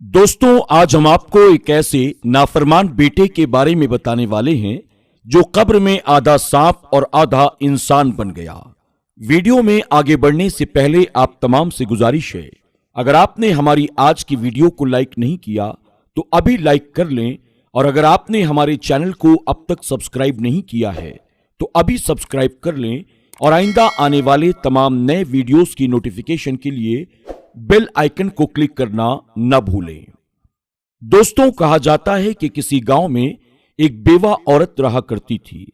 दोस्तों, आज हम आपको एक ऐसे नाफरमान बेटे के बारे में बताने वाले हैं जो कब्र में आधा सांप और आधा इंसान बन गया। वीडियो में आगे बढ़ने से पहले आप तमाम से गुजारिश है, अगर आपने हमारी आज की वीडियो को लाइक नहीं किया तो अभी लाइक कर लें, और अगर आपने हमारे चैनल को अब तक सब्सक्राइब नहीं किया है तो अभी सब्सक्राइब कर लें, और आइंदा आने वाले तमाम नए वीडियोस की नोटिफिकेशन के लिए बेल आइकन को क्लिक करना न भूलें। दोस्तों, कहा जाता है कि किसी गांव में एक बेवा औरत रहा करती थी।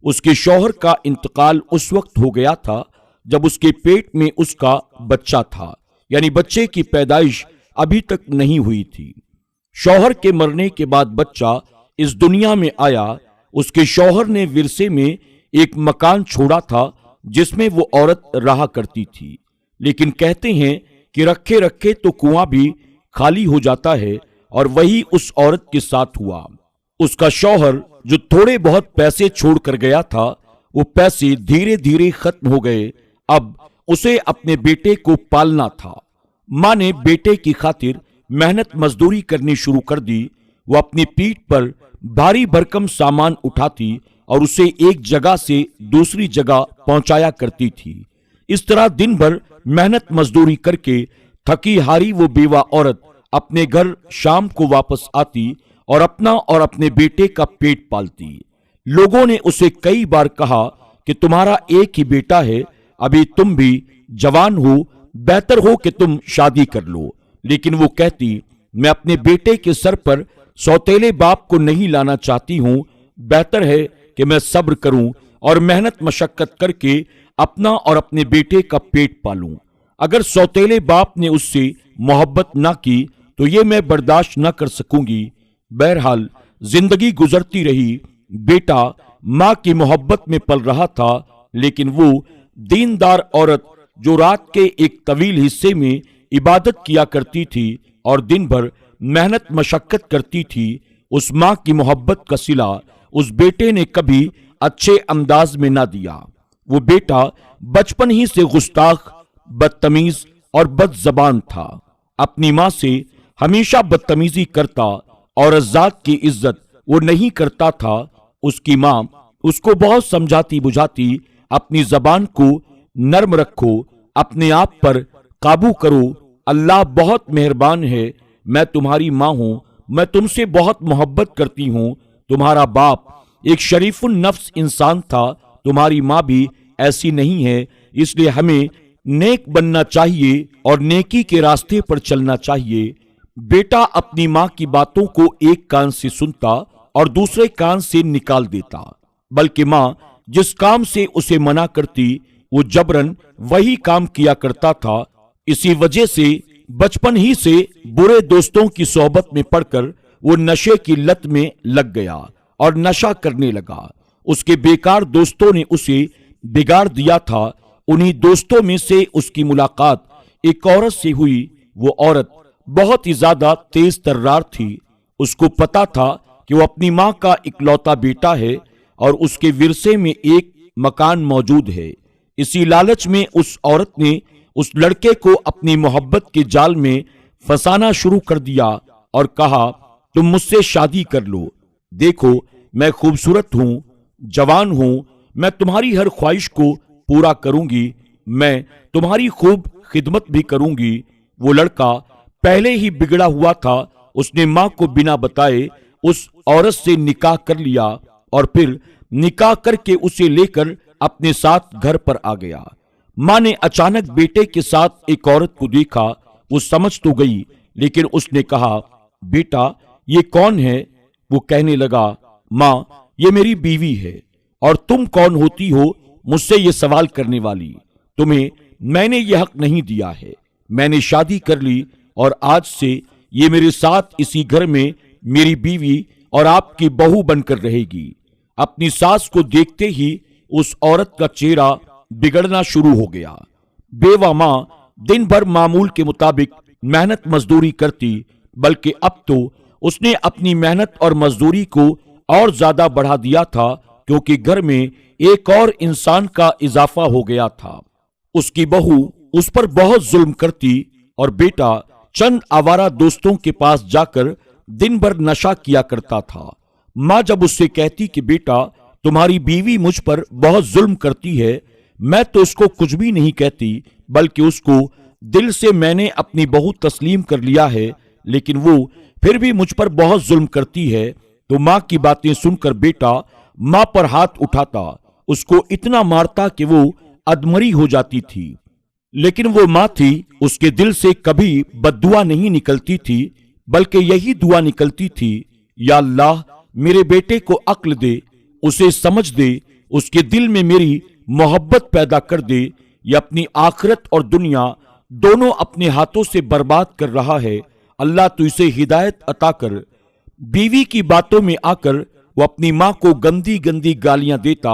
उसके शौहर का इंतकाल उस वक्त हो गया था जब उसके पेट में उसका बच्चा था, यानी बच्चे की पैदाइश अभी तक नहीं हुई थी। शौहर के मरने के बाद बच्चा इस दुनिया में आया। उसके शौहर ने विरसे में एक मकान छोड़ा था जिसमें वो औरत रहा करती थी, लेकिन कहते हैं कि रखे रखे तो कुआं भी खाली हो जाता है, और वही उस औरत के साथ हुआ। उसका शौहर जो थोड़े बहुत पैसे छोड़ कर गया था, वो पैसे धीरे धीरे खत्म हो गए। अब उसे अपने बेटे को पालना था। मां ने बेटे की खातिर मेहनत मजदूरी करनी शुरू कर दी। वो अपनी पीठ पर भारी भरकम सामान उठाती और उसे एक जगह से दूसरी जगह पहुंचाया करती थी। इस तरह दिन भर मेहनत मजदूरी करके थकी हारी वो बेवा औरत अपने घर शाम को वापस आती और अपना और अपने बेटे का पेट पालती। लोगों ने उसे कई बार कहा कि तुम्हारा एक ही बेटा है, अभी तुम भी जवान हो, बेहतर हो कि तुम शादी कर लो। लेकिन वो कहती, मैं अपने बेटे के सर पर सौतेले बाप को नहीं लाना चाहती हूं, बेहतर है कि मैं सब्र करूं और मेहनत मशक्कत करके अपना और अपने बेटे का पेट पालूं। अगर सौतेले बाप ने उससे मोहब्बत ना की तो ये मैं बर्दाश्त ना कर सकूंगी। बहरहाल जिंदगी गुजरती रही। बेटा मां की मोहब्बत में पल रहा था, लेकिन वो दीनदार औरत जो रात के एक तवील हिस्से में इबादत किया करती थी और दिन भर मेहनत मशक्कत करती थी, उस मां की मोहब्बत का सिला उस बेटे ने कभी अच्छे अंदाज में ना दिया। वो बेटा बचपन ही से गुस्ताख, बदतमीज और बदजबान था। अपनी मां से हमेशा बदतमीजी करता और जात की इज्जत वो नहीं करता था। उसकी मां उसको बहुत समझाती बुझाती, अपनी जबान को नर्म रखो, अपने आप पर काबू करो, अल्लाह बहुत मेहरबान है, मैं तुम्हारी मां हूं, मैं तुमसे बहुत मोहब्बत करती हूं। तुम्हारा बाप एक शरीफुन नफ्स इंसान था, तुम्हारी मां भी ऐसी नहीं है, इसलिए हमें नेक बनना चाहिए और नेकी के रास्ते पर चलना चाहिए। बेटा अपनी मां की बातों को एक कान से सुनता और दूसरे कान से निकाल देता, बल्कि मां जिस काम से उसे मना करती वो जबरन वही काम किया करता था। इसी वजह से बचपन ही से बुरे दोस्तों की सोहबत में पड़कर वो नशे की लत में लग गया और नशा करने लगा। उसके बेकार दोस्तों ने उसे बिगाड़ दिया था। उन्हीं दोस्तों में से उसकी मुलाकात एक औरत से हुई। वो औरत बहुत ही ज्यादा तेज तर्रार थी। उसको पता था कि वो अपनी मां का इकलौता बेटा है और उसके विरसे में एक मकान मौजूद है। इसी लालच में उस औरत ने उस लड़के को अपनी मोहब्बत के जाल में फंसाना शुरू कर दिया और कहा, तुम मुझसे शादी कर लो। देखो, मैं खूबसूरत हूं, जवान हूं, मैं तुम्हारी हर ख्वाहिश को पूरा करूंगी, मैं तुम्हारी खूब खिदमत भी करूंगी। वो लड़का पहले ही बिगड़ा हुआ था। उसने मां को बिना बताए उस औरत से निकाह कर लिया और फिर निकाह करके उसे लेकर अपने साथ घर पर आ गया। मां ने अचानक बेटे के साथ एक औरत को देखा। वो समझ तो गई, लेकिन उसने कहा, बेटा ये कौन है? वो कहने लगा, मां ये मेरी बीवी है, और तुम कौन होती हो मुझसे ये सवाल करने वाली? तुम्हें मैंने ये हक नहीं दिया है। मैंने शादी कर ली और आज से ये मेरे साथ इसी घर में मेरी बीवी और आपकी बहू बनकर रहेगी। अपनी सास को देखते ही उस औरत का चेहरा बिगड़ना शुरू हो गया। बेवा मां दिन भर मामूल के मुताबिक मेहनत मजदूरी करती, बल्कि अब तो उसने अपनी मेहनत और मजदूरी को और ज्यादा बढ़ा दिया था, क्योंकि घर में एक और इंसान का इजाफा हो गया था। उसकी बहू उस पर बहुत जुल्म करती और बेटा चंद आवारा दोस्तों के पास जाकर दिन भर नशा किया करता था। माँ जब उससे कहती कि बेटा तुम्हारी बीवी मुझ पर बहुत जुल्म करती है, मैं तो उसको कुछ भी नहीं कहती, बल्कि उसको दिल से मैंने अपनी बहू तस्लीम कर लिया है, लेकिन वो फिर भी मुझ पर बहुत जुल्म करती है। तो माँ की बातें सुनकर बेटा माँ पर हाथ उठाता, उसको इतना मारता कि वो अधमरी हो जाती थी। लेकिन वो माँ थी, उसके दिल से कभी बद्दुआ नहीं निकलती थी, बल्कि यही दुआ निकलती थी, या अल्लाह मेरे बेटे को अक्ल दे, उसे समझ दे, उसके दिल में मेरी मोहब्बत पैदा कर दे। ये अपनी आखिरत और दुनिया दोनों अपने हाथों से बर्बाद कर रहा है, अल्लाह तू इसे हिदायत अता कर। बीवी की बातों में आकर वो अपनी माँ को गंदी गंदी गालियां देता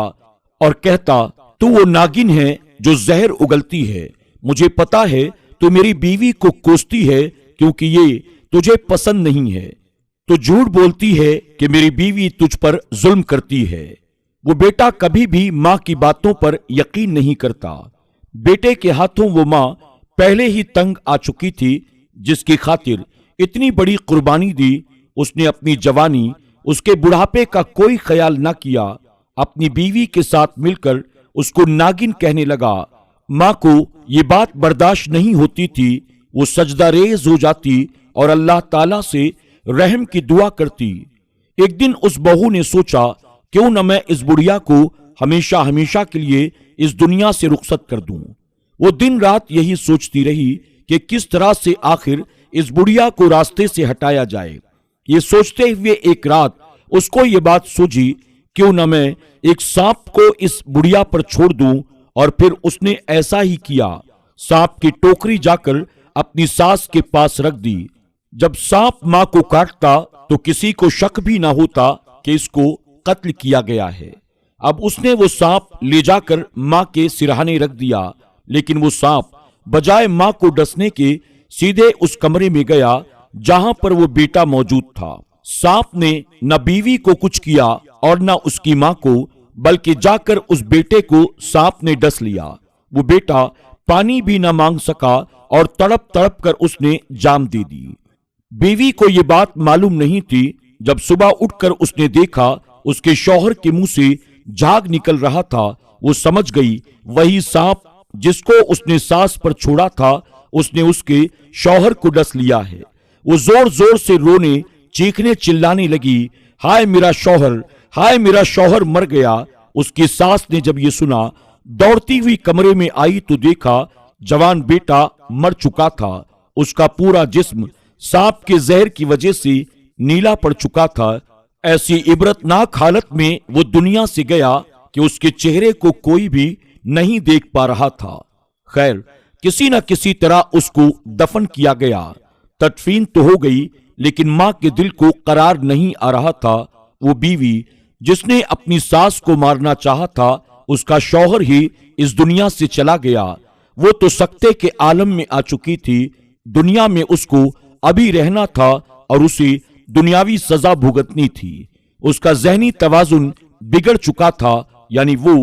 और कहता तू वो नागिन है जो जहर उगलती है, मुझे पता है तू मेरी बीवी को कोसती है क्योंकि ये तुझे पसंद नहीं है, तो झूठ बोलती है कि मेरी बीवी तुझ पर जुल्म करती है। वो बेटा कभी भी माँ की बातों पर यकीन नहीं करता। बेटे के हाथों वो माँ पहले ही तंग आ चुकी थी, जिसकी खातिर इतनी बड़ी कुर्बानी दी। उसने अपनी जवानी, उसके बुढ़ापे का कोई ख्याल न किया, अपनी बीवी के साथ मिलकर उसको नागिन कहने लगा। माँ को ये बात बर्दाश्त नहीं होती थी, वो सजदा रेज हो जाती और अल्लाह ताला से रहम की दुआ करती। एक दिन उस बहू ने सोचा क्यों न मैं इस बुढ़िया को हमेशा हमेशा के लिए इस दुनिया से रुखसत कर दूं। वो दिन रात यही सोचती रही कि किस तरह से आखिर इस बुढ़िया को रास्ते से हटाया जाए। ये सोचते हुए एक रात उसको ये बात सूझी क्यों न मैं एक सांप को इस बुढ़िया पर छोड़ दूं, और फिर उसने ऐसा ही किया। सांप की टोकरी जाकर अपनी सास के पास रख दी। जब सांप मां को काटता तो किसी को शक भी ना होता कि इसको कत्ल किया गया है। अब उसने वो सांप ले जाकर मां के सिरहाने रख दिया, लेकिन वो सांप बजाय मां को डसने के सीधे उस कमरे में गया जहां पर वो बेटा मौजूद था। सांप ने न बीवी को कुछ किया और न उसकी मां को, बल्कि जाकर उस बेटे को सांप ने डस लिया। वो बेटा पानी भी न मांग सका और तड़प तड़प कर उसने जान दे दी। बीवी को ये बात मालूम नहीं थी। जब सुबह उठकर उसने देखा उसके शौहर के मुंह से झाग निकल रहा था, वो समझ गई वही सांप जिसको उसने सास पर छोड़ा था, उसने उसके शौहर को डस लिया है। वो जोर जोर से रोने चीखने चिल्लाने लगी, हाय मेरा शौहर, हाय मेरा शौहर मर गया। उसकी सास ने जब ये सुना दौड़ती हुई कमरे में आई तो देखा जवान बेटा मर चुका था। उसका पूरा जिस्म सांप के जहर की वजह से नीला पड़ चुका था। ऐसी इबरतनाक हालत में वो दुनिया से गया कि उसके चेहरे को कोई भी नहीं देख पा रहा था। खैर किसी न किसी तरह उसको दफन किया गया। तदफीन तो हो गई, लेकिन मां के दिल को करार नहीं आ रहा था। वो बीवी जिसने अपनी सास को मारना चाहा था, उसका शौहर ही इस दुनिया से चला गया। वो तो सकते के आलम में आ चुकी थी। दुनिया में उसको अभी रहना था और उसे दुनियावी सजा भुगतनी थी। उसका जहनी तवाजुन बिगड़ चुका था, यानी वो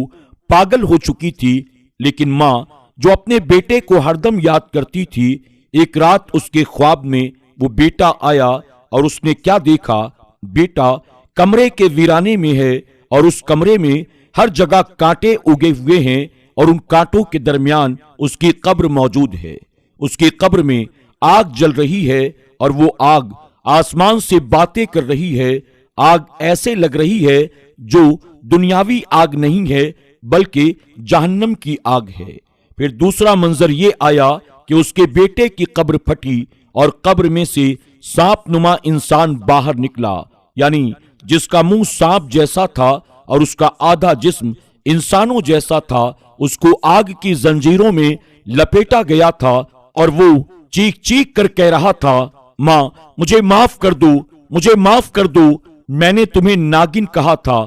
पागल हो चुकी थी। लेकिन मां जो अपने बेटे को हरदम याद करती थी, एक रात उसके ख्वाब में वो बेटा आया और उसने क्या देखा, बेटा कमरे के वीराने में है और उस कमरे में हर जगह कांटे उगे हुए हैं और उन कांटों के दरमियान उसकी कब्र मौजूद है। उसकी कब्र में आग जल रही है और वो आग आसमान से बातें कर रही है। आग ऐसे लग रही है जो दुनियावी आग नहीं है, बल्कि जहन्नम की आग है। फिर दूसरा मंजर ये आया कि उसके बेटे की कब्र फटी और कब्र में से सांप नुमा इंसान बाहर निकला, यानी जिसका मुंह सांप जैसा था और उसका आधा जिस्म इंसानों जैसा था। उसको आग की जंजीरों में लपेटा गया था और वो चीख चीख कर कह रहा था, मां मुझे माफ कर दो, मुझे माफ कर दो, मैंने तुम्हें नागिन कहा था।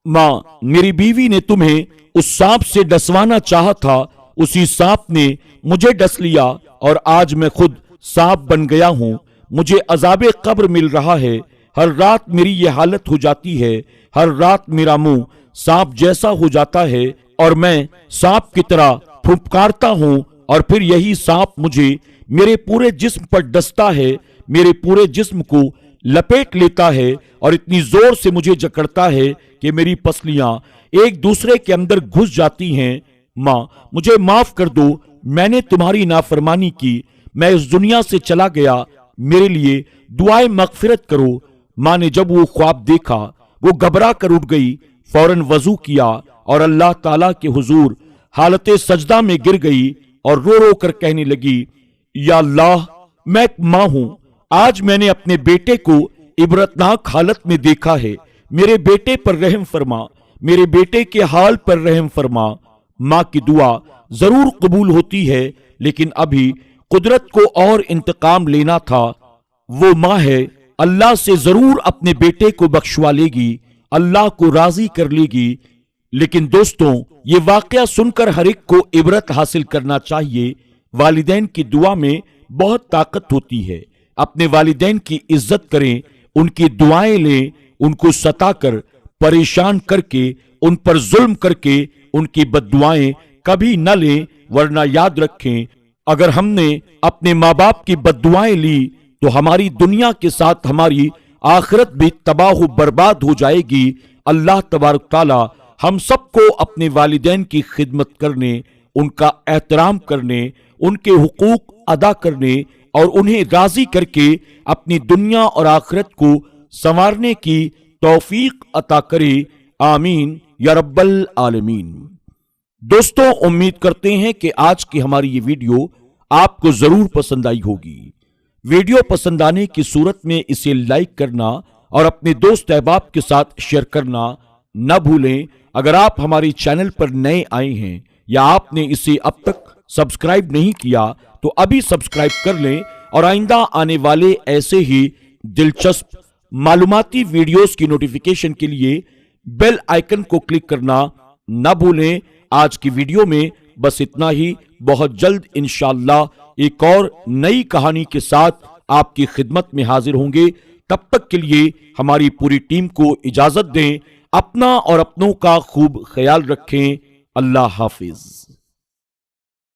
मां मेरी बीवी ने तुम्हें उस सांप से डसवाना चाहा था, उसी सांप ने मुझे डस लिया और आज मैं खुद सांप बन गया हूं। मुझे अजाबे कब्र मिल रहा है। हर रात मेरी ये हालत हो जाती है। हर रात मेरा मुंह सांप जैसा हो जाता है और मैं सांप की तरह फुफकारता हूं और फिर यही सांप मुझे मेरे पूरे जिस्म पर डसता है, मेरे पूरे जिस्म को लपेट लेता है और इतनी जोर से मुझे जकड़ता है कि मेरी पसलियां एक दूसरे के अंदर घुस जाती हैं। माँ, मुझे माफ कर दो, मैंने तुम्हारी नाफरमानी की, मैं इस दुनिया से चला गया, मेरे लिए दुआए मगफिरत करो। माँ ने जब वो ख्वाब देखा, वो घबरा कर उठ गई, फौरन वजू किया और अल्लाह ताला के हुजूर हालत सजदा में गिर गई और रो रो कर कहने लगी, या अल्लाह, मैं एक माँ हूं, आज मैंने अपने बेटे को इबरतनाक हालत में देखा है, मेरे बेटे पर रहम फरमा, मेरे बेटे के हाल पर रहम फरमा। माँ की दुआ जरूर कबूल होती है, लेकिन अभी कुदरत को और इंतकाम लेना था। वो माँ है, अल्लाह से जरूर अपने बेटे को बख्शवा लेगी, अल्लाह को राजी कर लेगी। लेकिन दोस्तों, ये वाकया सुनकर हर एक को इबरत हासिल करना चाहिए। वालिदैन की दुआ में बहुत ताकत होती है। अपने वालिदैन की इज्जत करें, उनकी दुआएं लें, उनको सताकर, परेशान करके, उन पर जुल्म करके उनकी बद्दुआएं कभी न लें, वरना याद रखें, अगर हमने अपने माँ बाप की बद्दुआएं ली तो हमारी दुनिया के साथ हमारी आखिरत भी तबाह बर्बाद हो जाएगी। अल्लाह तबारक ताला हम सबको अपने वालिदैन की खिदमत करने, उनका एहतराम करने, उनके हुकूक अदा करने और उन्हें राजी करके अपनी दुनिया और आखिरत को संवारने की तौफीक अता करे। आमीन या रब्बल आलमीन। दोस्तों, उम्मीद करते हैं कि आज की हमारी ये वीडियो आपको जरूर पसंद आई होगी। वीडियो पसंद आने की सूरत में इसे लाइक करना और अपने दोस्त अहबाब के साथ शेयर करना न भूलें। अगर आप हमारे चैनल पर नए आए हैं या आपने इसे अब तक सब्सक्राइब नहीं किया तो अभी सब्सक्राइब कर लें और आइंदा आने वाले ऐसे ही दिलचस्प मालूमाती वीडियोस की नोटिफिकेशन के लिए बेल आइकन को क्लिक करना न भूलें। आज की वीडियो में बस इतना ही। बहुत जल्द इंशाअल्लाह एक और नई कहानी के साथ आपकी खिदमत में हाजिर होंगे। तब तक के लिए हमारी पूरी टीम को इजाजत दें। अपना और अपनों का खूब ख्याल रखें। अल्लाह हाफिज।